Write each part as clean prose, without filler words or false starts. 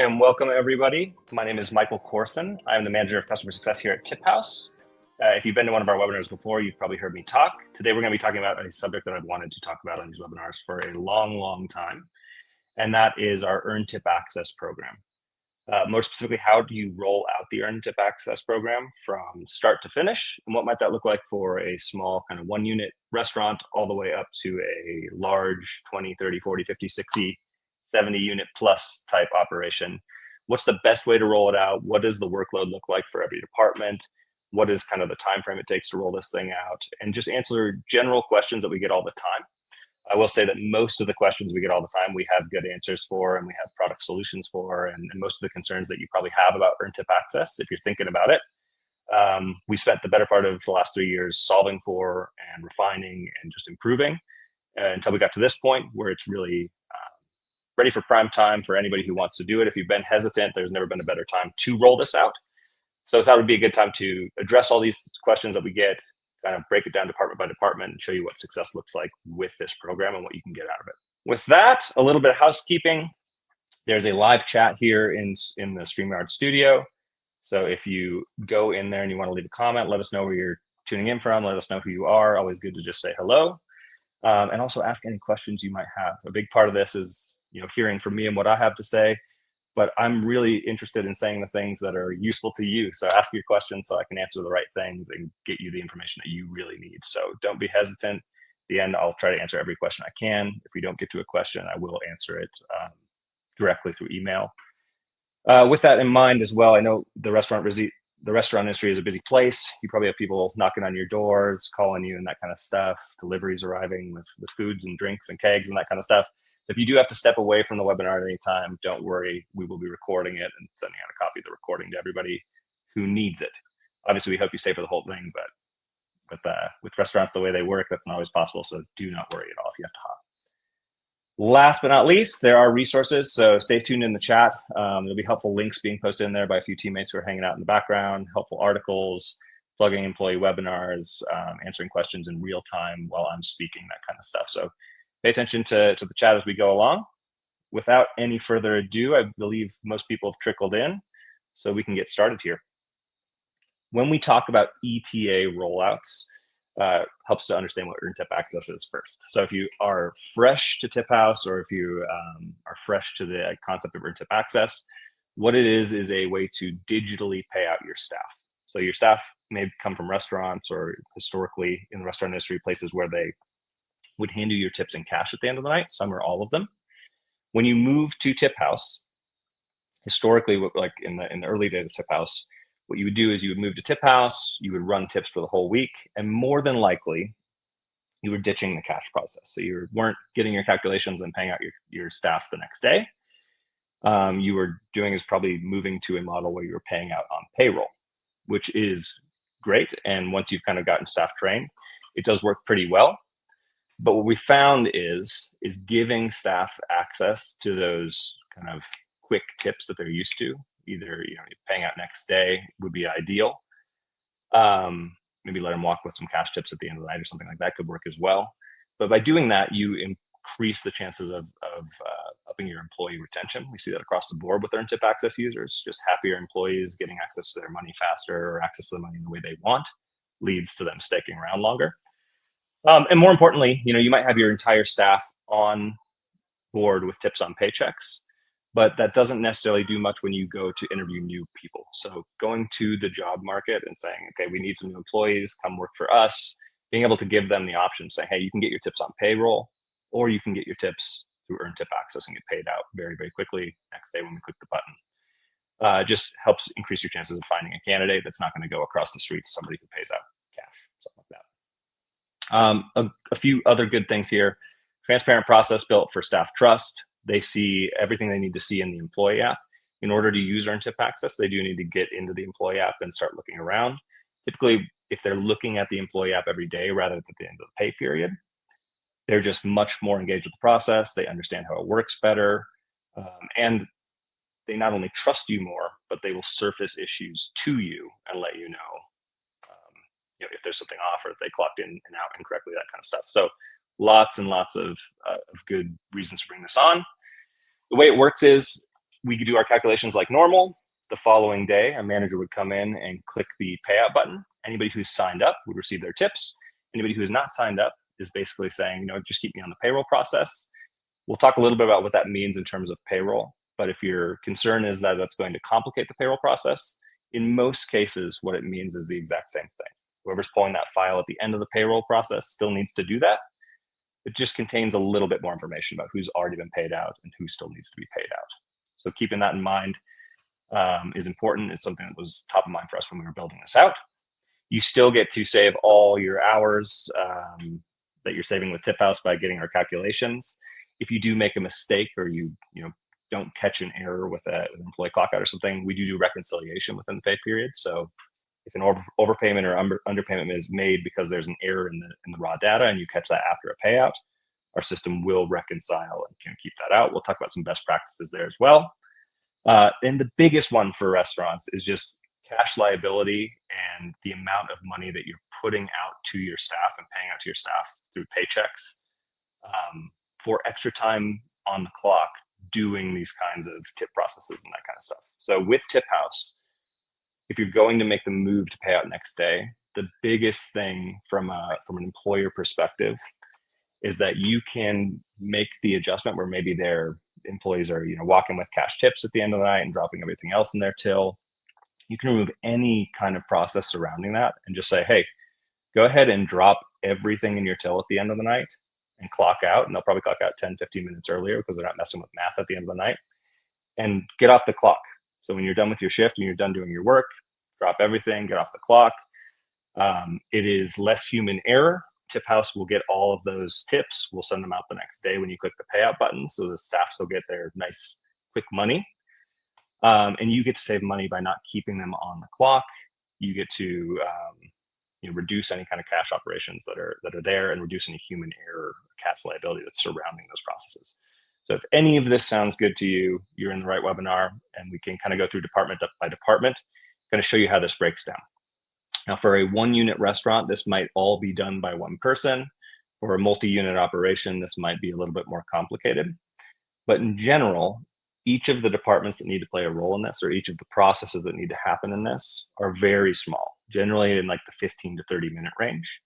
and welcome everybody. My name is Michael Corson. I'm the manager of customer success here at TipHaus. If you've been to one of our webinars before, you've probably heard me talk. Today, we're going to be talking about a subject that I've wanted to talk about on these webinars for a long, long time, and that is our Earn Tip Access program. More specifically, how do you roll out the Earn Tip Access program from start to finish? And what might that look like for a small kind of 1-unit restaurant all the way up to a large 20, 30, 40, 50, 60, 70 unit plus type operation? What's the best way to roll it out? What does the workload look like for every department? What is kind of the time frame it takes to roll this thing out? And just answer general questions that we get all the time. I will say that most of the questions we get all the time, we have good answers for, and we have product solutions for, and most of the concerns that you probably have about Earn Tip Access, if you're thinking about it, we spent the better part of the last 3 years solving for and refining and just improving until we got to this point where it's really ready for prime time for anybody who wants to do it. If you've been hesitant, there's never been a better time to roll this out. So I thought it would be a good time to address all these questions that we get, kind of break it down department by department and show you what success looks like with this program and what you can get out of it. With that, a little bit of housekeeping. There's a live chat here in the StreamYard studio. So if you go in there and you want to leave a comment, let us know where you're tuning in from. Let us know who you are. Always good to just say hello. And also ask any questions you might have. A big part of this is, hearing from me and what I have to say, but I'm really interested in saying the things that are useful to you. So ask your questions so I can answer the right things and get you the information that you really need. So don't be hesitant. At the end, I'll try to answer every question I can. If we don't get to a question, I will answer it directly through email. With that in mind as well, I know the restaurant industry is a busy place. You probably have people knocking on your doors, calling you and that kind of stuff, deliveries arriving with foods and drinks and kegs and that kind of stuff. If you do have to step away from the webinar at any time, don't worry. We will be recording it and sending out a copy of the recording to everybody who needs it. Obviously, we hope you stay for the whole thing, but with restaurants the way they work, that's not always possible. So do not worry at all if you have to hop. Last but not least, there are resources. So stay tuned in the chat. There'll be helpful links being posted in there by a few teammates who are hanging out in the background, helpful articles, plugging employee webinars, answering questions in real time while I'm speaking, that kind of stuff. So pay attention to the chat as we go along. Without any further ado, I believe most people have trickled in, so we can get started here. When we talk about ETA rollouts, helps to understand what Earn Tip Access is first. So if you are fresh to TipHaus, or if you are fresh to the concept of Earn Tip Access, what it is a way to digitally pay out your staff. So your staff may come from restaurants, or historically in the restaurant industry, places where they would hand you your tips in cash at the end of the night, some or all of them. When you move to TipHaus, historically, like in the early days of TipHaus, what you would do is you would move to TipHaus, you would run tips for the whole week, and more than likely, you were ditching the cash process. So you weren't getting your calculations and paying out your staff the next day. You were doing is probably moving to a model where you were paying out on payroll, which is great. And once you've kind of gotten staff trained, it does work pretty well. But what we found is giving staff access to those kind of quick tips that they're used to. Either paying out next day would be ideal. Maybe let them walk with some cash tips at the end of the night or something like that could work as well. But by doing that, you increase the chances of upping your employee retention. We see that across the board with Earn Tip Access users. Just happier employees getting access to their money faster, or access to the money in the way they want, leads to them sticking around longer. And more importantly, you might have your entire staff on board with tips on paychecks, but that doesn't necessarily do much when you go to interview new people. So going to the job market and saying, okay, we need some new employees, come work for us, being able to give them the option, say, hey, you can get your tips on payroll, or you can get your tips through Earn Tip Access and get paid out very, very quickly next day when we click the button. Just helps increase your chances of finding a candidate that's not going to go across the street to somebody who pays out cash, something like that. A few other good things here. Transparent process built for staff trust. They see everything they need to see in the employee app. In order to use Earn Tip Access, they do need to get into the employee app and start looking around. Typically, if they're looking at the employee app every day rather than at the end of the pay period, they're just much more engaged with the process. They understand how it works better. And they not only trust you more, but they will surface issues to you and let you know if there's something off, or if they clocked in and out incorrectly, that kind of stuff. So lots and lots of good reasons to bring this on. The way it works is We could do our calculations like normal. The following day, a manager would come in and click the payout button. Anybody who's signed up would receive their tips. Anybody who is not signed up is basically saying, just keep me on the payroll process. We'll talk a little bit about what that means in terms of payroll. But if your concern is that that's going to complicate the payroll process, in most cases, what it means is the exact same thing. Whoever's pulling that file at the end of the payroll process still needs to do that. It just contains a little bit more information about who's already been paid out and who still needs to be paid out. So keeping that in mind is important. It's something that was top of mind for us when we were building this out. You still get to save all your hours that you're saving with TipHaus by getting our calculations. If you do make a mistake or you don't catch an error with an employee clock out or something, we do reconciliation within the pay period. So if an overpayment or underpayment is made because there's an error in the raw data and you catch that after a payout, our system will reconcile and can keep that out. We'll talk about some best practices there as well. And the biggest one for restaurants is just cash liability and the amount of money that you're putting out to your staff and paying out to your staff through paychecks for extra time on the clock doing these kinds of tip processes and that kind of stuff. So with TipHaus, if you're going to make the move to pay out next day, the biggest thing from an employer perspective is that you can make the adjustment where maybe their employees are walking with cash tips at the end of the night and dropping everything else in their till. You can remove any kind of process surrounding that and just say, hey, go ahead and drop everything in your till at the end of the night and clock out. And they'll probably clock out 10, 15 minutes earlier because they're not messing with math at the end of the night, and get off the clock. So when you're done with your shift and you're done doing your work, drop everything, get off the clock. It is less human error. TipHaus will get all of those tips. We'll send them out the next day when you click the payout button. So the staff still get their nice, quick money. And you get to save money by not keeping them on the clock. You get to reduce any kind of cash operations that are there and reduce any human error, cash liability that's surrounding those processes. So if any of this sounds good to you, you're in the right webinar, and we can kind of go through department by department, going to show you how this breaks down. Now, for a one-unit restaurant, this might all be done by one person. For a multi-unit operation, this might be a little bit more complicated. But in general, each of the departments that need to play a role in this, or each of the processes that need to happen in this, are very small, generally in like the 15 to 30 minute range.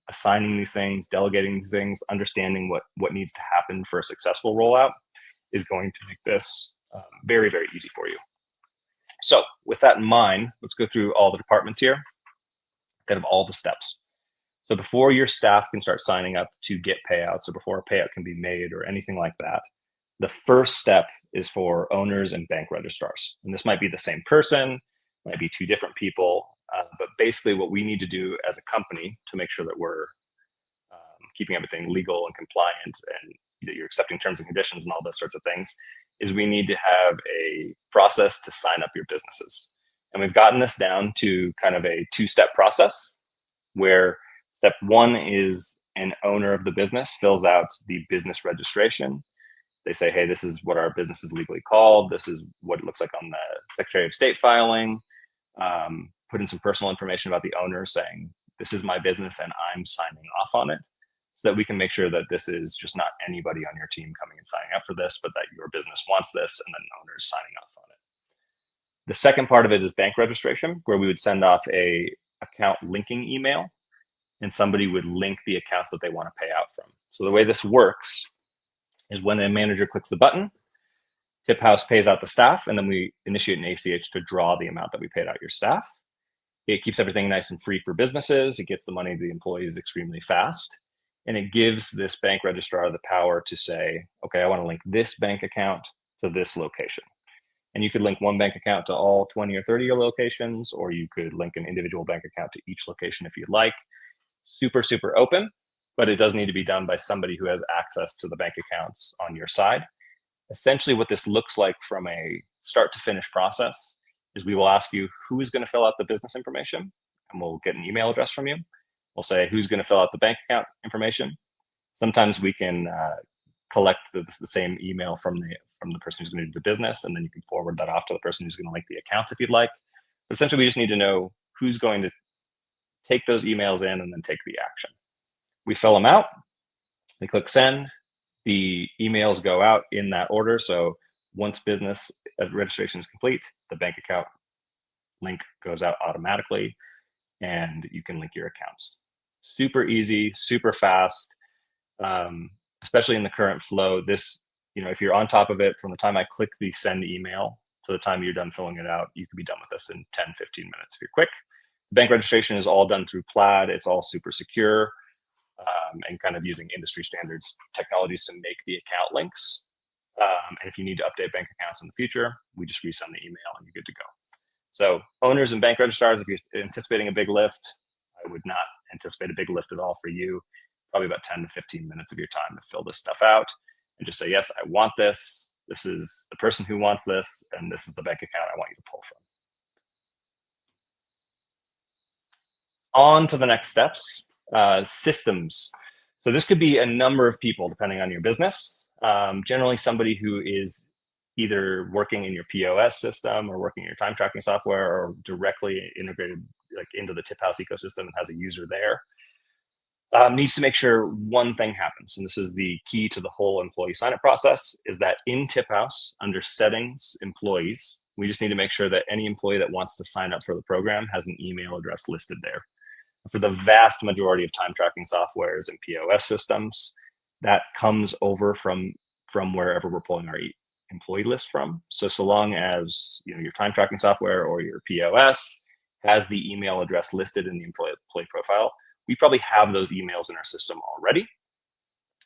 Assigning these things, delegating these things, understanding what needs to happen for a successful rollout is going to make this very, very easy for you. So with that in mind, let's go through all the departments here, kind of all the steps. So before your staff can start signing up to get payouts, or before a payout can be made or anything like that, the first step is for owners and bank registrars. And this might be the same person, might be two different people, but basically what we need to do as a company to make sure that we're keeping everything legal and compliant and that you're accepting terms and conditions and all those sorts of things is we need to have a process to sign up your businesses. And we've gotten this down to kind of a two-step process where step one is an owner of the business fills out the business registration. They say, hey, this is what our business is legally called. This is what it looks like on the Secretary of State filing. Put in some personal information about the owner saying, this is my business and I'm signing off on it, so that we can make sure that this is just not anybody on your team coming and signing up for this, but that your business wants this and then the owner is signing off on it. The second part of it is bank registration, where we would send off a account linking email and somebody would link the accounts that they want to pay out from. So the way this works is when a manager clicks the button, TipHaus pays out the staff, and then we initiate an ACH to draw the amount that we paid out your staff. It keeps everything nice and free for businesses. It gets the money to the employees extremely fast. And it gives this bank registrar the power to say, okay, I want to link this bank account to this location. And you could link one bank account to all 20 or 30 of your locations, or you could link an individual bank account to each location if you'd like. Super, super open, but it does need to be done by somebody who has access to the bank accounts on your side. Essentially what this looks like from a start to finish process is we will ask you who is going to fill out the business information, and we'll get an email address from you. We'll say who's going to fill out the bank account information. Sometimes we can collect the same email from the person who's going to do the business, and then you can forward that off to the person who's going to link the account if you'd like. But essentially, we just need to know who's going to take those emails in and then take the action. We fill them out. We click send. The emails go out in that order. So Once business registration is complete, the bank account link goes out automatically and you can link your accounts. Super easy, super fast, especially in the current flow. This, if you're on top of it, from the time I click the send email to the time you're done filling it out, you could be done with this in 10, 15 minutes if you're quick. Bank registration is all done through Plaid. It's all super secure, and kind of using industry standards technologies to make the account links. And if you need to update bank accounts in the future, we just resend the email and you're good to go. So owners and bank registrars, if you're anticipating a big lift, I would not anticipate a big lift at all for you. Probably about 10 to 15 minutes of your time to fill this stuff out and just say, yes, I want this. This is the person who wants this, and this is the bank account I want you to pull from. On to the next steps, systems. So this could be a number of people depending on your business. Generally somebody who is either working in your POS system or working in your time tracking software or directly integrated into the TipHaus ecosystem and has a user there. Needs to make sure one thing happens, and this is the key to the whole employee sign-up process, is that in TipHaus, under settings, employees, we just need to make sure that any employee that wants to sign up for the program has an email address listed there. For the vast majority of time tracking softwares and POS systems, that comes over from wherever we're pulling our employee list from. So long as your time tracking software or your POS has the email address listed in the employee profile, we probably have those emails in our system already.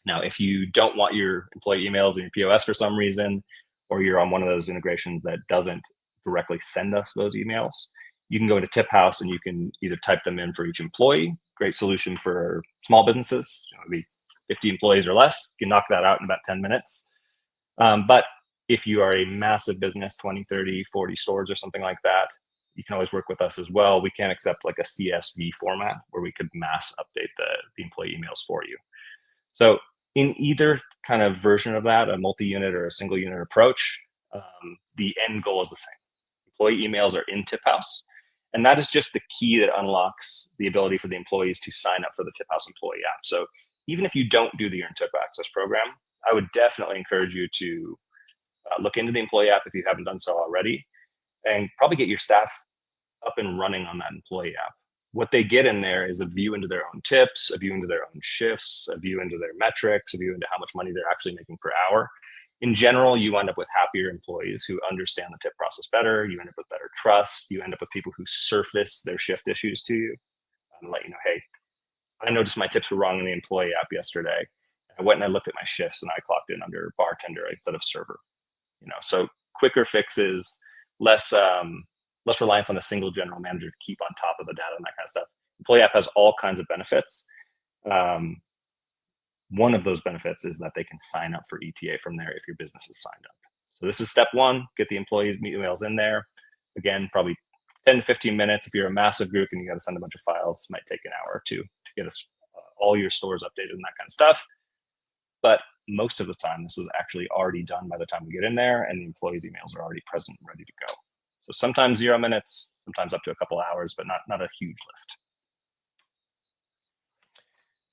Now, if you don't want your employee emails in your POS for some reason, or you're on one of those integrations that doesn't directly send us those emails, you can go into TipHaus and you can either type them in for each employee. Great solution for small businesses, maybe 50 employees or less. You can knock that out in about 10 minutes. But if you are a massive business, 20, 30, 40 stores or something like that, you can always work with us as well. We can accept like a CSV format where we could mass update the employee emails for you. So in either kind of version of that, a multi-unit or a single unit approach, the end goal is the same. Employee emails are in TipHaus, and that is just the key that unlocks the ability for the employees to sign up for the TipHaus employee app. So even if you don't do the Earn Tip Access program, I would definitely encourage you to look into the employee app if you haven't done so already, and probably get your staff up and running on that employee app. What they get in there is a view into their own tips, a view into their own shifts, a view into their metrics, a view into how much money they're actually making per hour. In general, you end up with happier employees who understand the tip process better. You end up with better trust. You end up with people who surface their shift issues to you and let you know, hey, I noticed my tips were wrong in the employee app yesterday. I went and I looked at my shifts and I clocked in under bartender instead of server. So quicker fixes, less reliance on a single general manager to keep on top of the data and that kind of stuff. Employee app has all kinds of benefits. One of those benefits is that they can sign up for ETA from there if your business is signed up. So this is step one, get the employees' emails in there. Again, probably 10 to 15 minutes. If you're a massive group and you got to send a bunch of files, it might take an hour or two to get us all your stores updated and that kind of stuff. But most of the time, this is actually already done by the time we get in there and the employees' emails are already present and ready to go. So sometimes 0 minutes, sometimes up to a couple hours, but not a huge lift.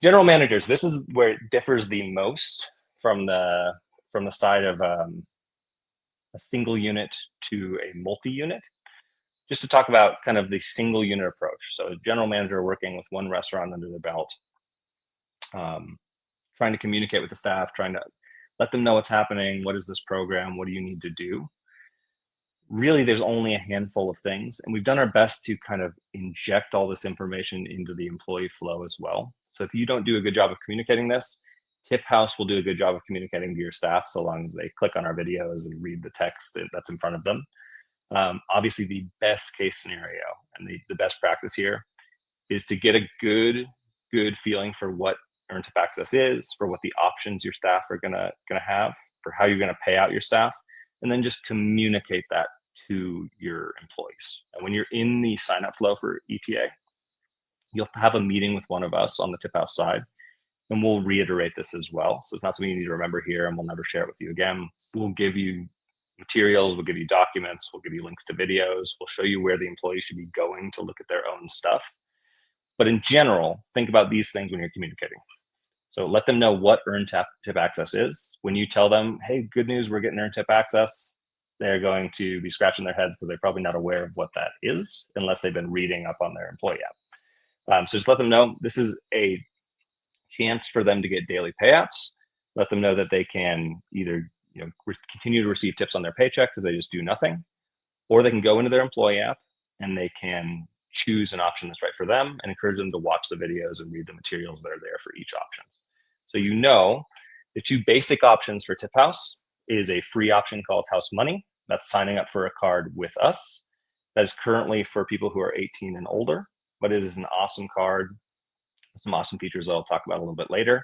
General managers, this is where it differs the most from the side of a single unit to a multi-unit. Just to talk about kind of the single unit approach. So a general manager working with one restaurant under their belt, trying to communicate with the staff, trying to let them know what's happening, what is this program, what do you need to do? Really, there's only a handful of things, and we've done our best to kind of inject all this information into the employee flow as well. So if you don't do a good job of communicating this, TipHaus will do a good job of communicating to your staff so long as they click on our videos and read the text that's in front of them. Obviously, the best case scenario and the best practice here is to get a good feeling for what Earn Tip Access is, for what the options your staff are gonna have, for how you're gonna pay out your staff, and then just communicate that to your employees. And when you're in the sign up flow for ETA, you'll have a meeting with one of us on the TipHaus side, and we'll reiterate this as well. So it's not something you need to remember here, and we'll never share it with you again. We'll give you materials, we'll give you documents, we'll give you links to videos, we'll show you where the employee should be going to look at their own stuff. But in general, think about these things when you're communicating. So let them know what earned tip access is. When you tell them, hey, good news, we're getting earned tip access, they're going to be scratching their heads because they're probably not aware of what that is unless they've been reading up on their employee app. So just let them know this is a chance for them to get daily payouts. Let them know that they can either continue to receive tips on their paychecks if they just do nothing, or they can go into their employee app and they can choose an option that's right for them and encourage them to watch the videos and read the materials that are there for each option. So the two basic options for TipHaus is a free option called House Money. That's signing up for a card with us. That is currently for people who are 18 and older, but it is an awesome card with some awesome features that I'll talk about a little bit later.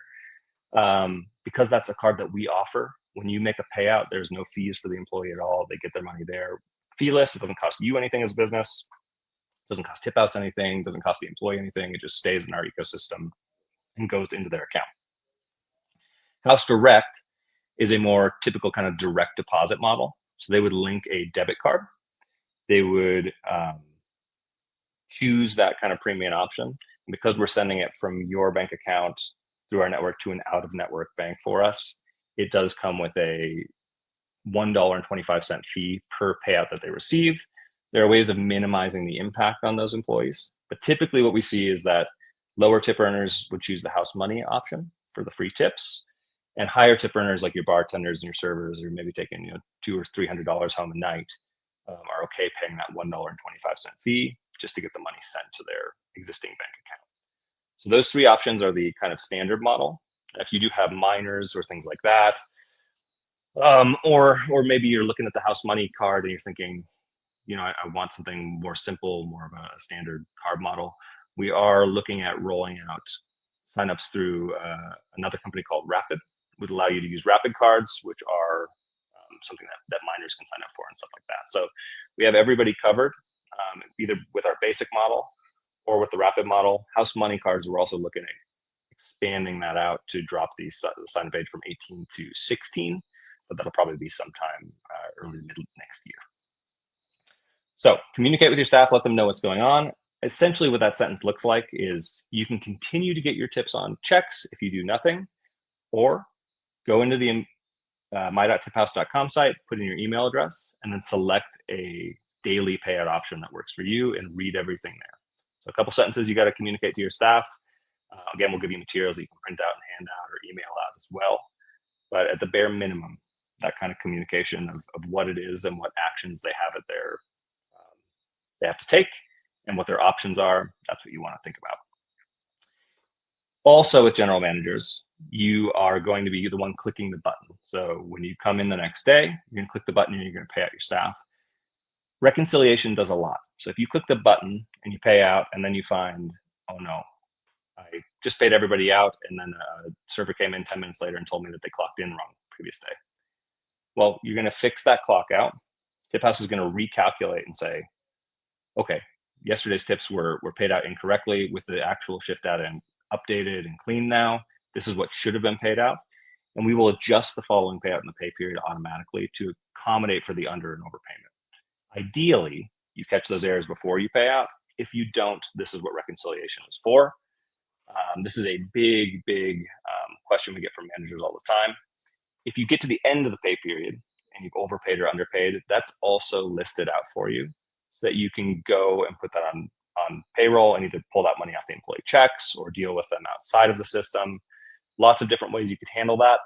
Because that's a card that we offer. When you make a payout, there's no fees for the employee at all. They get their money there feeless. It doesn't cost you anything as a business. It doesn't cost TipHaus anything. It doesn't cost the employee anything. It just stays in our ecosystem and goes into their account. House Direct is a more typical kind of direct deposit model. So they would link a debit card. They would choose that kind of premium option. And because we're sending it from your bank account through our network to an out-of-network bank for us, it does come with a $1.25 fee per payout that they receive. There are ways of minimizing the impact on those employees. But typically what we see is that lower tip earners would choose the House Money option for the free tips, and higher tip earners like your bartenders and your servers, or maybe taking $200 or $300 home a night, are okay paying that $1.25 fee just to get the money sent to their existing bank account. So those three options are the kind of standard model. If you do have minors or things like that, or maybe you're looking at the House Money card and you're thinking, I want something more simple, more of a standard card model. We are looking at rolling out signups through another company called Rapid. Would allow you to use Rapid cards, which are something that minors can sign up for and stuff like that. So we have everybody covered, either with our basic model or with the Rapid model. House Money cards, we're also looking at expanding that out to drop the sign-up age from 18 to 16, but that'll probably be sometime early to mid next year. So communicate with your staff, let them know what's going on. Essentially what that sentence looks like is you can continue to get your tips on checks if you do nothing, or go into the my.tiphaus.com site, put in your email address, and then select a daily payout option that works for you and read everything there. So a couple sentences you got to communicate to your staff. Again, we'll give you materials that you can print out and hand out or email out as well. But at the bare minimum, that kind of communication of what it is and what actions they have they have to take and what their options are, that's what you want to think about. Also with general managers, you are going to be the one clicking the button. So when you come in the next day, you're going to click the button and you're going to pay out your staff. Reconciliation does a lot. So if you click the button and you pay out and then you find, oh no, I just paid everybody out and then a server came in 10 minutes later and told me that they clocked in wrong the previous day. Well, you're going to fix that clock out. TipHaus is going to recalculate and say, okay, yesterday's tips were paid out incorrectly with the actual shift data and updated and clean now. This is what should have been paid out. And we will adjust the following payout in the pay period automatically to accommodate for the under and overpayment. Ideally, you catch those errors before you pay out. If you don't, this is what reconciliation is for. This is a big question we get from managers all the time. If you get to the end of the pay period and you've overpaid or underpaid, that's also listed out for you so that you can go and put that on payroll and either pull that money off the employee checks or deal with them outside of the system. Lots of different ways you could handle that.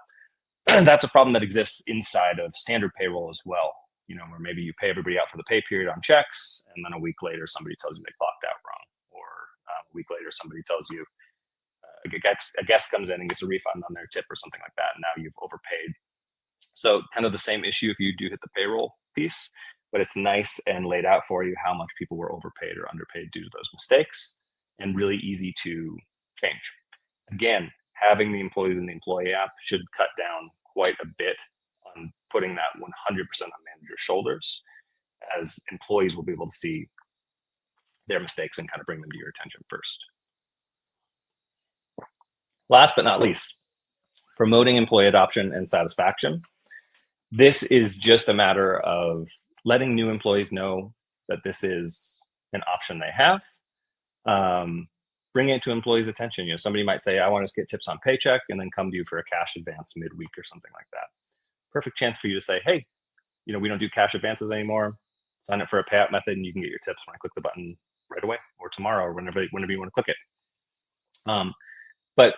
That's a problem that exists inside of standard payroll as well, where maybe you pay everybody out for the pay period on checks, and then a week later somebody tells you they clocked out wrong, or a week later somebody tells you a guest comes in and gets a refund on their tip or something like that, and now you've overpaid. So kind of the same issue if you do hit the payroll piece, but it's nice and laid out for you how much people were overpaid or underpaid due to those mistakes, and really easy to change. Again, having the employees in the employee app should cut down quite a bit on putting that 100% on manager's shoulders, as employees will be able to see their mistakes and kind of bring them to your attention first. Last but not least, promoting employee adoption and satisfaction. This is just a matter of letting new employees know that this is an option they have, bring it to employees' attention. Somebody might say, I want to get tips on paycheck, and then come to you for a cash advance midweek or something like that. Perfect chance for you to say, hey, we don't do cash advances anymore. Sign up for a payout method, and you can get your tips when I click the button right away, or tomorrow, or whenever you want to click it. But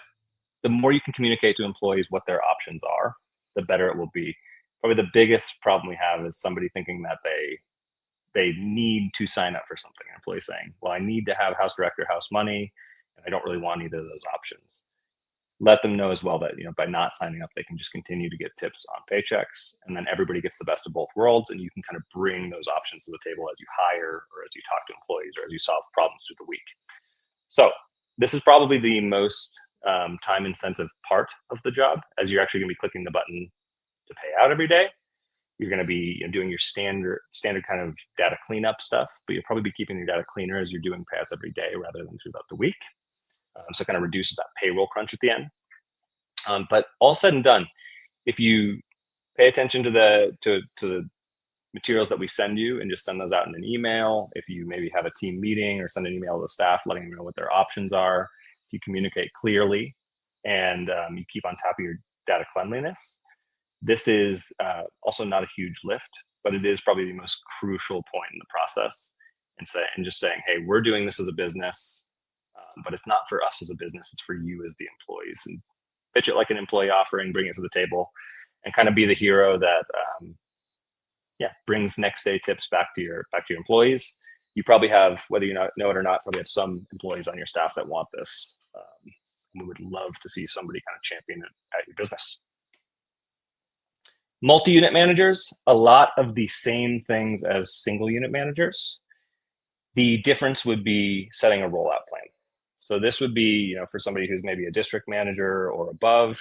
the more you can communicate to employees what their options are, the better it will be. Probably the biggest problem we have is somebody thinking that they need to sign up for something. An employee saying, well, I need to have house director, house money, and I don't really want either of those options. Let them know as well that, by not signing up, they can just continue to get tips on paychecks, and then everybody gets the best of both worlds, and you can kind of bring those options to the table as you hire, or as you talk to employees, or as you solve problems through the week. So this is probably the most time intensive part of the job, as you're actually going to be clicking the button to pay out every day. You're going to be doing your standard kind of data cleanup stuff, but you'll probably be keeping your data cleaner as you're doing payouts every day rather than throughout the week. So it kind of reduces that payroll crunch at the end. But all said and done, if you pay attention to the materials that we send you and just send those out in an email, if you maybe have a team meeting or send an email to the staff letting them know what their options are, if you communicate clearly, and you keep on top of your data cleanliness, this is also not a huge lift, but it is probably the most crucial point in the process. And just saying, hey, we're doing this as a business, but it's not for us as a business, it's for you as the employees. And pitch it like an employee offering, bring it to the table, and kind of be the hero that brings next day tips back to your employees. You probably have, whether you know it or not, probably have some employees on your staff that want this. We would love to see somebody kind of champion it at your business. Multi-unit managers, a lot of the same things as single unit managers. The difference would be setting a rollout plan. So this would be, for somebody who's maybe a district manager or above,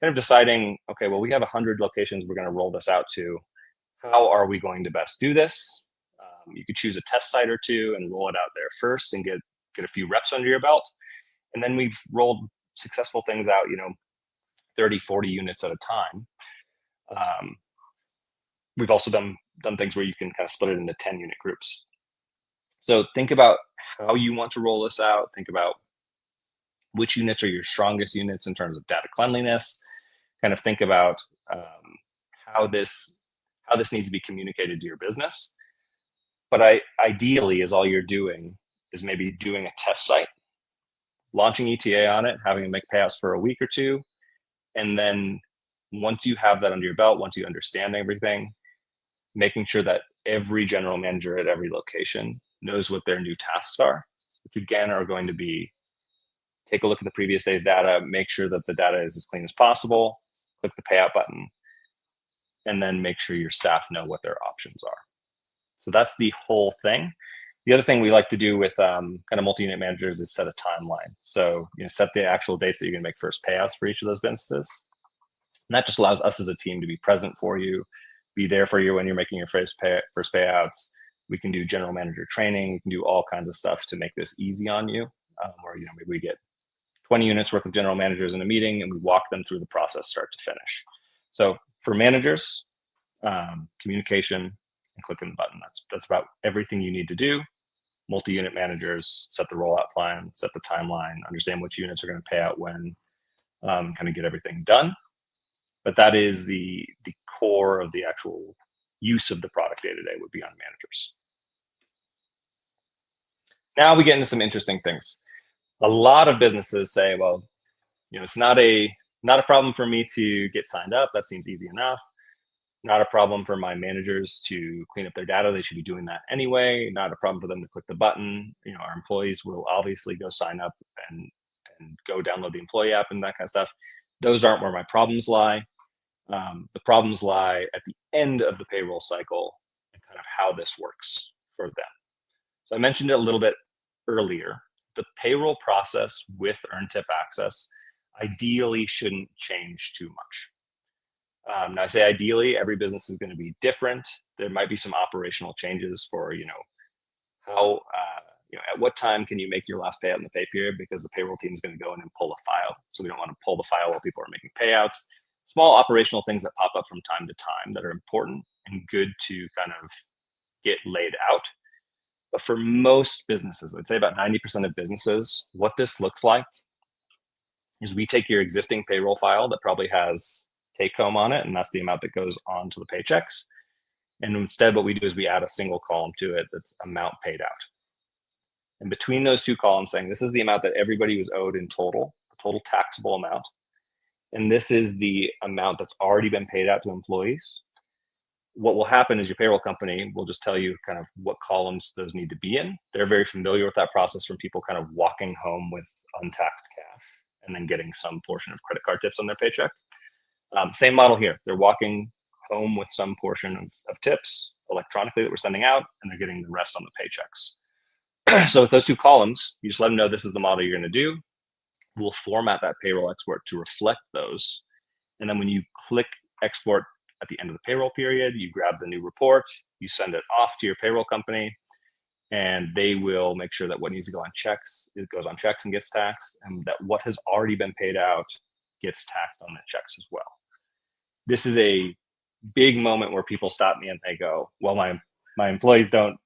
kind of deciding, okay, well, we have 100 locations we're going to roll this out to. How are we going to best do this? You could choose a test site or two and roll it out there first and get a few reps under your belt. And then we've rolled successful things out, 30, 40 units at a time. We've also done things where you can kind of split it into 10 unit groups. So think about how you want to roll this out. Think about which units are your strongest units in terms of data cleanliness. Kind of think about how this needs to be communicated to your business. But ideally, is all you're doing is maybe doing a test site, launching ETA on it, having it make payouts for a week or two, and then once you have that under your belt, once you understand everything, making sure that every general manager at every location knows what their new tasks are, which again are going to be take a look at the previous day's data, make sure that the data is as clean as possible, click the payout button, and then make sure your staff know what their options are. So that's the whole thing. The other thing we like to do with kind of multi-unit managers is set a timeline. So set the actual dates that you're going to make first payouts for each of those businesses. And that just allows us as a team to be present for you, be there for you when you're making your first payouts. We can do general manager training. We can do all kinds of stuff to make this easy on you. Where maybe we get 20 units worth of general managers in a meeting and we walk them through the process start to finish. So for managers, communication and clicking the button. That's about everything you need to do. Multi-unit managers, set the rollout plan, set the timeline, understand which units are going to pay out when, kind of get everything done. But that is the core of the actual use of the product day to day would be on managers. Now we get into some interesting things. A lot of businesses say, well, it's not a problem for me to get signed up. That seems easy enough. Not a problem for my managers to clean up their data. They should be doing that anyway. Not a problem for them to click the button. Our employees will obviously go sign up and go download the employee app and that kind of stuff. Those aren't where my problems lie. The problems lie at the end of the payroll cycle and kind of how this works for them. So I mentioned it a little bit earlier. The payroll process with Earn Tip Access ideally shouldn't change too much. Now I say ideally, every business is going to be different. There might be some operational changes for, how, at what time can you make your last payout in the pay period, because the payroll team is going to go in and pull a file. So we don't want to pull the file while people are making payouts. Small operational things that pop up from time to time that are important and good to kind of get laid out. But for most businesses, I'd say about 90% of businesses, what this looks like is we take your existing payroll file that probably has take home on it, and that's the amount that goes on to the paychecks. And instead, what we do is we add a single column to it that's amount paid out. And between those two columns, saying this is the amount that everybody was owed in total, the total taxable amount. And this is the amount that's already been paid out to employees. What will happen is your payroll company will just tell you kind of what columns those need to be in. They're very familiar with that process from people kind of walking home with untaxed cash and then getting some portion of credit card tips on their paycheck. Same model here. They're walking home with some portion of tips electronically that we're sending out, and they're getting the rest on the paychecks. So with those two columns, you just let them know this is the model you're going to do. We'll format that payroll export to reflect those. And then when you click export at the end of the payroll period, you grab the new report, you send it off to your payroll company, and they will make sure that what needs to go on checks, it goes on checks and gets taxed, and that what has already been paid out gets taxed on the checks as well. This is a big moment where people stop me and they go, well, my employees don't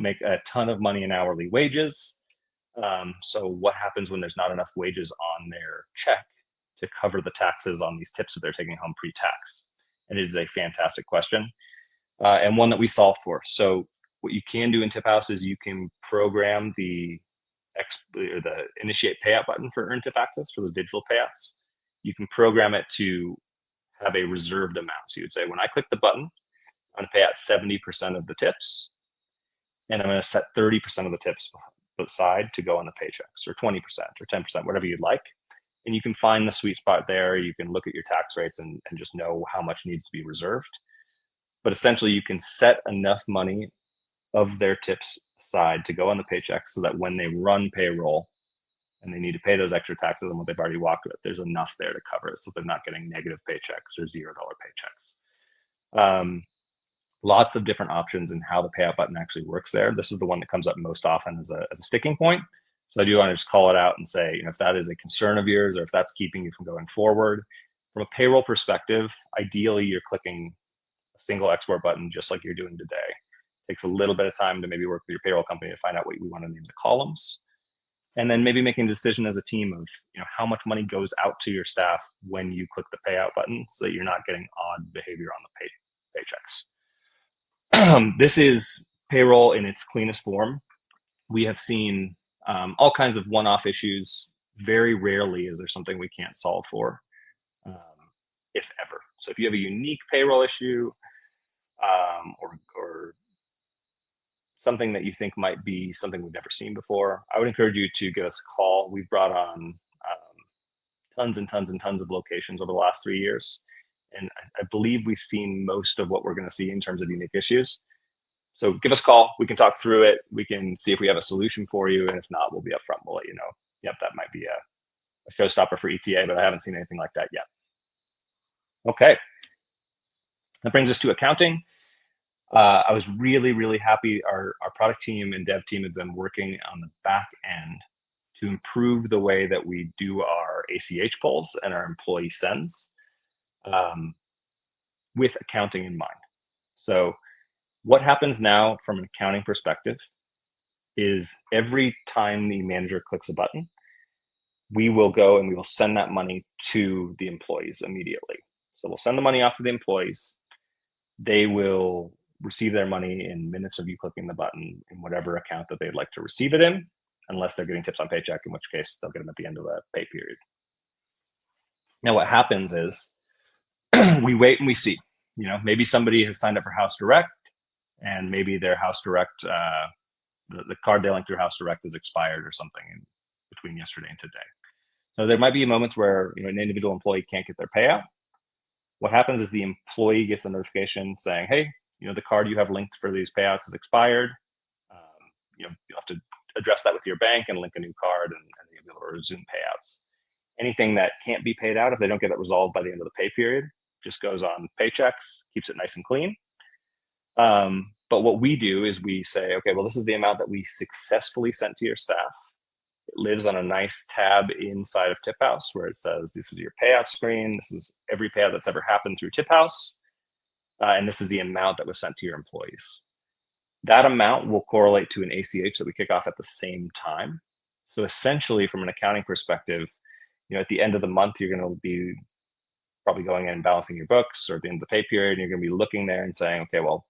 make a ton of money in hourly wages. So what happens when there's not enough wages on their check to cover the taxes on these tips that they're taking home pre-taxed? And it is a fantastic question, and one that we solved for. So what you can do in TipHaus is you can program the initiate payout button for earn tip access for those digital payouts. You can program it to have a reserved amount. So you would say, when I click the button, I'm going to pay out 70% of the tips, and I'm going to set 30% of the tips aside to go on the paychecks, or 20% or 10%, whatever you'd like. And you can find the sweet spot there. You can look at your tax rates and just know how much needs to be reserved. But essentially, you can set enough money of their tips aside to go on the paychecks so that when they run payroll and they need to pay those extra taxes on what they've already walked with, there's enough there to cover it, so they're not getting negative paychecks or $0 paychecks. Lots of different options in how the payout button actually works there. This is the one that comes up most often as a sticking point. So I do want to just call it out and say, if that is a concern of yours, or if that's keeping you from going forward, from a payroll perspective, ideally you're clicking a single export button just like you're doing today. It takes a little bit of time to maybe work with your payroll company to find out what we want to name the columns. And then maybe making a decision as a team of how much money goes out to your staff when you click the payout button, so that you're not getting odd behavior on the paychecks. This is payroll in its cleanest form. We have seen all kinds of one-off issues. Very rarely is there something we can't solve for, if ever. So if you have a unique payroll issue, or something that you think might be something we've never seen before, I would encourage you to give us a call. We've brought on tons and tons and tons of locations over the last 3 years. And I believe we've seen most of what we're going to see in terms of unique issues. So give us a call. We can talk through it. We can see if we have a solution for you. And if not, we'll be upfront. We'll let you know, yep, that might be a showstopper for ETA, but I haven't seen anything like that yet. Okay. That brings us to accounting. I was really, really happy. Our product team and dev team have been working on the back end to improve the way that we do our ACH pulls and our employee sends, with accounting in mind. So what happens now from an accounting perspective is every time the manager clicks a button, we will go and we will send that money to the employees immediately. So we'll send the money off to the employees. They will receive their money in minutes of you clicking the button in whatever account that they'd like to receive it in, unless they're getting tips on paycheck, in which case they'll get them at the end of the pay period. Now what happens is we wait and we see, maybe somebody has signed up for House Direct, and maybe their House Direct, the card they linked through House Direct is expired or something in between yesterday and today. So there might be moments where an individual employee can't get their payout. What happens is the employee gets a notification saying, hey, the card you have linked for these payouts is expired. You'll have to address that with your bank and link a new card, and you'll be able to resume payouts. Anything that can't be paid out, if they don't get it resolved by the end of the pay period, just goes on paychecks, keeps it nice and clean. But what we do is we say, okay, well, this is the amount that we successfully sent to your staff. It lives on a nice tab inside of TipHaus where it says, this is your payout screen. This is every payout that's ever happened through TipHaus. And this is the amount that was sent to your employees. That amount will correlate to an ACH that we kick off at the same time. So essentially, from an accounting perspective, at the end of the month, you're going to be probably going in and balancing your books, or at the end of the pay period, and you're going to be looking there and saying, okay, well,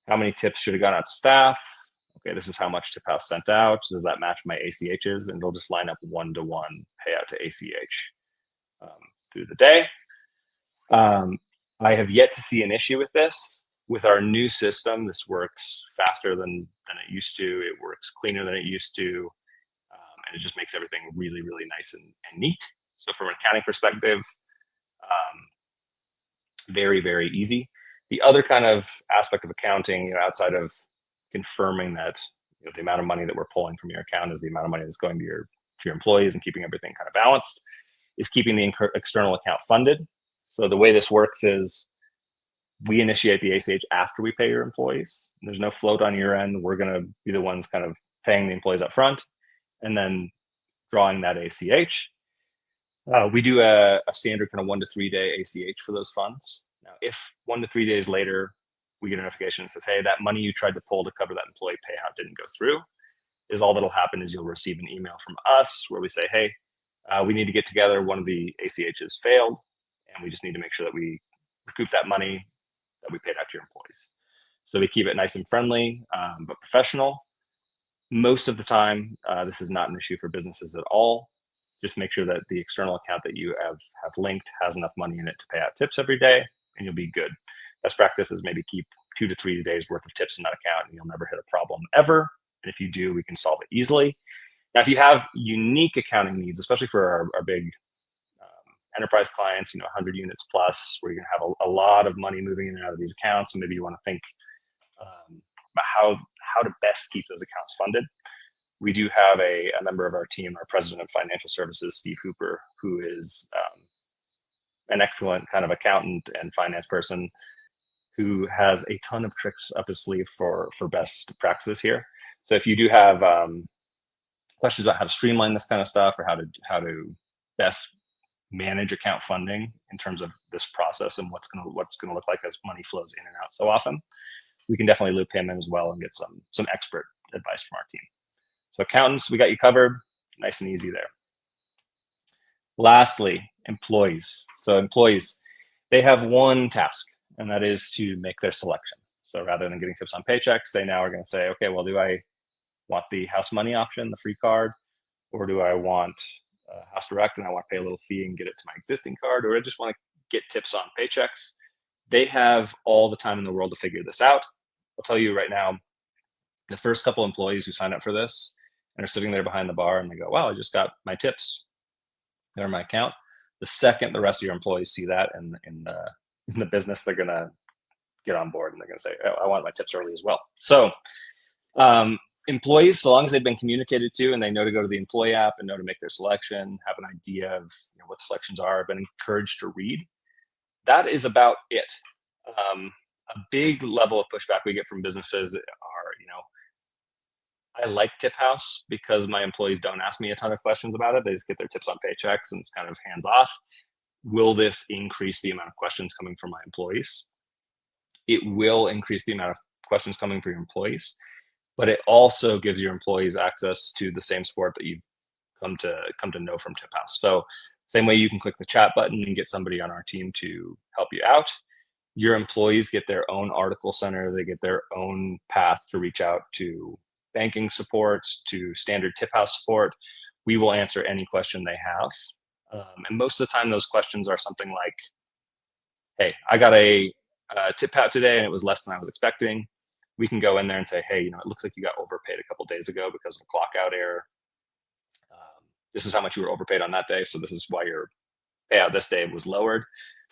how many tips should have gone out to staff? Okay, this is how much TipHaus sent out. Does that match my ACHs? And it'll just line up one-to-one payout to ACH through the day. I have yet to see an issue with this. With our new system, this works faster than it used to. It works cleaner than it used to. And it just makes everything really, really nice and neat. So from an accounting perspective, very, very easy. The other kind of aspect of accounting, outside of confirming that the amount of money that we're pulling from your account is the amount of money that's going to your employees and keeping everything kind of balanced, is keeping the external account funded. So the way this works is we initiate the ACH after we pay your employees. There's no float on your end. We're going to be the ones kind of paying the employees up front and then drawing that ACH. We do a standard kind of 1 to 3 day ACH for those funds. Now, if 1 to 3 days later, we get a notification that says, hey, that money you tried to pull to cover that employee payout didn't go through, is all that'll happen is you'll receive an email from us where we say, hey, we need to get together. One of the ACHs failed, and we just need to make sure that we recoup that money that we paid out to your employees. So we keep it nice and friendly, but professional. Most of the time, this is not an issue for businesses at all. Just make sure that the external account that you have linked has enough money in it to pay out tips every day, and you'll be good. Best practice is maybe keep 2 to 3 days worth of tips in that account, and you'll never hit a problem ever. And if you do, we can solve it easily. Now, if you have unique accounting needs, especially for our big enterprise clients, 100 units plus, where you're going to have a lot of money moving in and out of these accounts, and maybe you want to think about how to best keep those accounts funded. We do have a member of our team, our president of financial services, Steve Hooper, who is an excellent kind of accountant and finance person who has a ton of tricks up his sleeve for best practices here. So if you do have questions about how to streamline this kind of stuff, or how to best manage account funding in terms of this process and what's going to look like as money flows in and out so often, we can definitely loop him in as well and get some expert advice from our team. So accountants, we got you covered, nice and easy there. Lastly, employees. So employees, they have one task, and that is to make their selection. So rather than getting tips on paychecks, they now are going to say, okay, well, do I want the house money option, the free card, or do I want House Direct and I want to pay a little fee and get it to my existing card, or I just want to get tips on paychecks? They have all the time in the world to figure this out. I'll tell you right now, the first couple employees who sign up for this and are sitting there behind the bar and they go, wow, I just got my tips. They're in my account. The second the rest of your employees see that in the business, they're going to get on board and they're going to say, oh, I want my tips early as well. So employees, so long as they've been communicated to and they know to go to the employee app and know to make their selection, have an idea of what the selections are, been encouraged to read, that is about it. A big level of pushback we get from businesses are, I like TipHaus because my employees don't ask me a ton of questions about it. They just get their tips on paychecks and it's kind of hands off. Will this increase the amount of questions coming from my employees? It will increase the amount of questions coming from your employees, but it also gives your employees access to the same support that you've come to know from TipHaus. So same way you can click the chat button and get somebody on our team to help you out, your employees get their own article center. They get their own path to reach out to banking support, to standard TipHaus support. We will answer any question they have. And most of the time, those questions are something like, hey, I got a tip out today and it was less than I was expecting. We can go in there and say, hey, it looks like you got overpaid a couple of days ago because of a clock out error. This is how much you were overpaid on that day. So this is why your payout this day was lowered.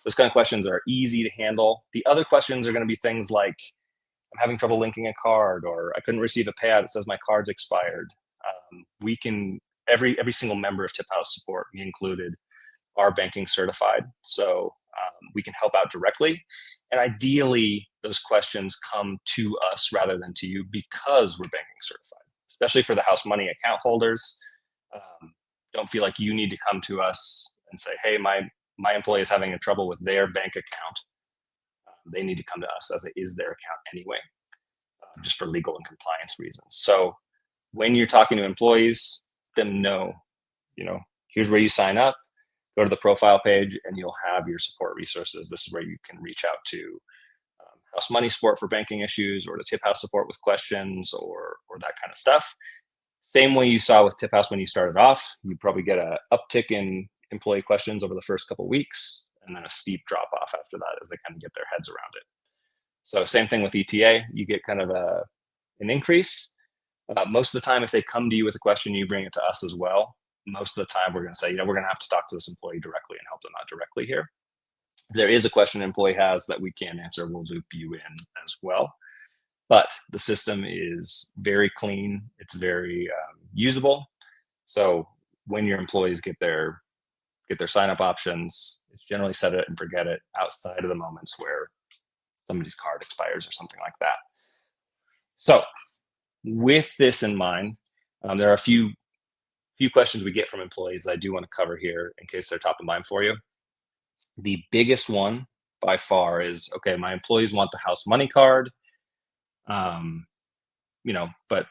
Those kind of questions are easy to handle. The other questions are going to be things like, I'm having trouble linking a card, or I couldn't receive a payout. It says my card's expired. We can, every single member of TipHaus support, me included, are banking certified. So we can help out directly. And ideally, those questions come to us rather than to you because we're banking certified, especially for the house money account holders. Don't feel like you need to come to us and say, hey, my employee is having trouble with their bank account. They need to come to us as it is their account anyway. just for legal and compliance reasons. So when you're talking to employees, them know, here's where you sign up, go to the profile page, and you'll have your support resources. This is where you can reach out to House Money support for banking issues, or the TipHaus support with questions, or that kind of stuff. Same way you saw with TipHaus when you started off, you probably get an uptick in employee questions over the first couple of weeks, and then a steep drop off after that as they kind of get their heads around it. So same thing with ETA, you get kind of an increase. Most of the time, if they come to you with a question, you bring it to us as well. Most of the time, we're going to say, we're going to have to talk to this employee directly and help them out directly here. If there is a question an employee has that we can't answer, we'll loop you in as well. But the system is very clean. It's very usable. So when your employees get their sign-up options, it's generally set it and forget it outside of the moments where somebody's card expires or something like that. So with this in mind, there are a few questions we get from employees that I do want to cover here in case they're top of mind for you. The biggest one by far is, okay, my employees want the House Money card, but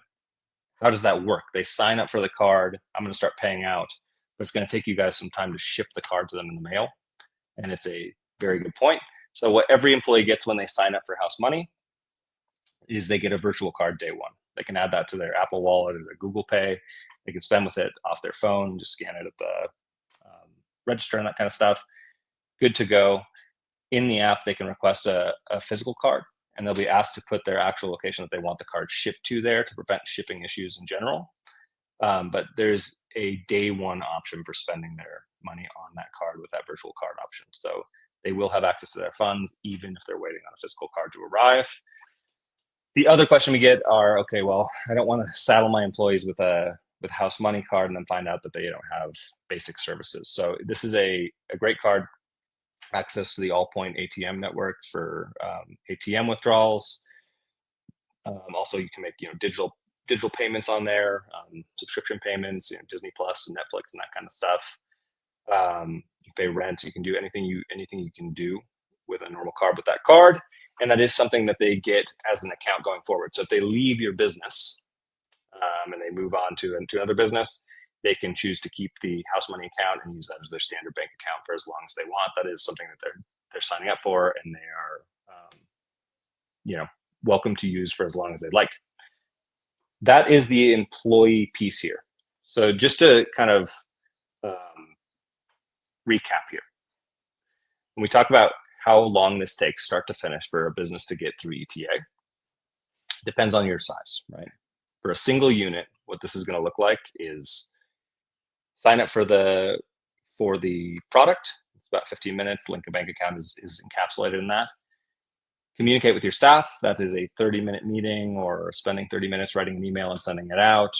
how does that work? They sign up for the card, I'm going to start paying out, but it's going to take you guys some time to ship the card to them in the mail. And it's a very good point. So what every employee gets when they sign up for House Money is they get a virtual card day one. They can add that to their Apple Wallet or their Google Pay. They can spend with it off their phone, just scan it at the register and that kind of stuff. Good to go. In the app, they can request a physical card, and they'll be asked to put their actual location that they want the card shipped to there to prevent shipping issues in general. But there's a day one option for spending their money on that card with that virtual card option. So they will have access to their funds even if they're waiting on a physical card to arrive. The other question we get are, okay, well, I don't want to saddle my employees with House Money card and then find out that they don't have basic services. So this is a great card, access to the Allpoint ATM network for ATM withdrawals. Also, you can make digital payments on there, subscription payments, Disney Plus and Netflix and that kind of stuff. You pay rent. You can do anything you can do with a normal card with that card, and that is something that they get as an account going forward. So if they leave your business and they move on to another business, they can choose to keep the House Money account and use that as their standard bank account for as long as they want. That is something that they're signing up for, and they are welcome to use for as long as they'd like. That is the employee piece here. So just to kind of recap here, when we talk about how long this takes start to finish for a business to get through ETA, depends on your size, right? For a single unit, what this is going to look like is sign up for the product. It's about 15 minutes. Link a bank account is encapsulated in that. Communicate with your staff. That is a 30-minute meeting or spending 30 minutes writing an email and sending it out.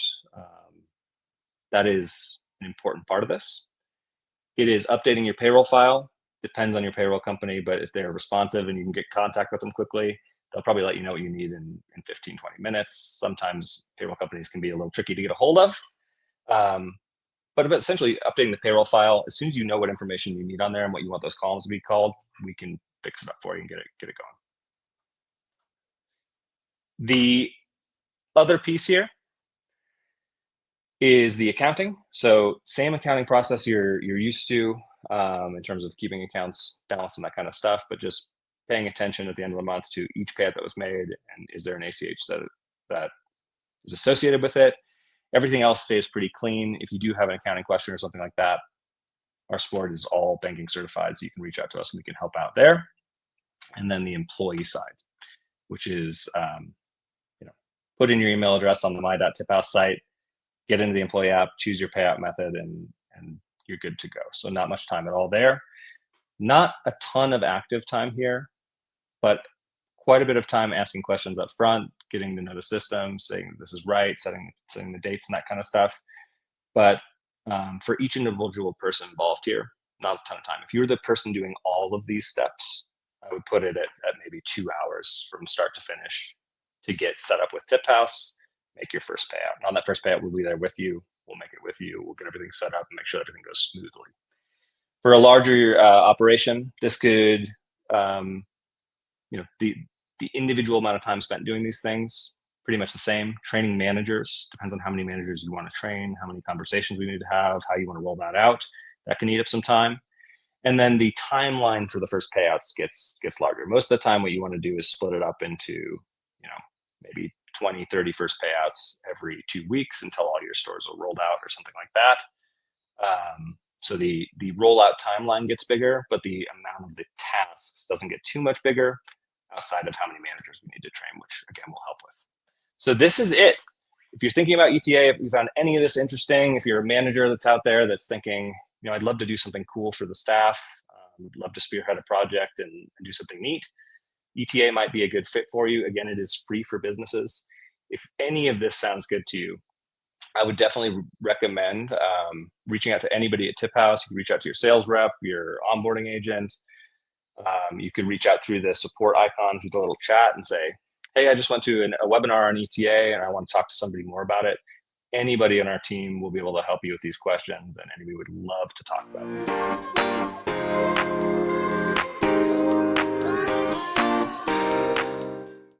That is an important part of this. It is updating your payroll file. Depends on your payroll company, but if they're responsive and you can get contact with them quickly, they'll probably let you know what you need in 15, 20 minutes. Sometimes payroll companies can be a little tricky to get a hold of. But essentially updating the payroll file, as soon as you know what information you need on there and what you want those columns to be called, we can fix it up for you and get it going. The other piece here is the accounting. So same accounting process you're used to in terms of keeping accounts balanced and that kind of stuff, but just paying attention at the end of the month to each payout that was made, and is there an ACH that is associated with it. Everything else stays pretty clean. If you do have an accounting question or something like that, our support is all banking certified, so you can reach out to us and we can help out there. And then the employee side, which is put in your email address on the my.tiphaus site, get into the employee app, choose your payout method, and you're good to go. So not much time at all there. Not a ton of active time here, but quite a bit of time asking questions up front, getting to know the system, saying this is right, setting the dates and that kind of stuff. But for each individual person involved here, not a ton of time. If you're the person doing all of these steps, I would put it at maybe 2 hours from start to finish to get set up with TipHaus, make your first payout. And on that first payout, we'll be there with you. We'll make it with you. We'll get everything set up and make sure everything goes smoothly. For a larger operation, this could, the individual amount of time spent doing these things pretty much the same. Training managers, depends on how many managers you want to train, how many conversations we need to have, how you want to roll that out. That can eat up some time. And then the timeline for the first payouts gets larger. Most of the time, what you want to do is split it up into, maybe 20, 30 first payouts every 2 weeks until all your stores are rolled out or something like that. So the rollout timeline gets bigger, but the amount of the tasks doesn't get too much bigger outside of how many managers we need to train, which again will help with. So this is it. If you're thinking about ETA, if you found any of this interesting, if you're a manager that's out there that's thinking, I'd love to do something cool for the staff, would love to spearhead a project and do something neat, ETA might be a good fit for you. Again, it is free for businesses. If any of this sounds good to you, I would definitely recommend reaching out to anybody at TipHaus. You can reach out to your sales rep, your onboarding agent. You can reach out through the support icon through the little chat and say, hey, I just went to a webinar on ETA and I want to talk to somebody more about it. Anybody on our team will be able to help you with these questions, and anybody would love to talk about it.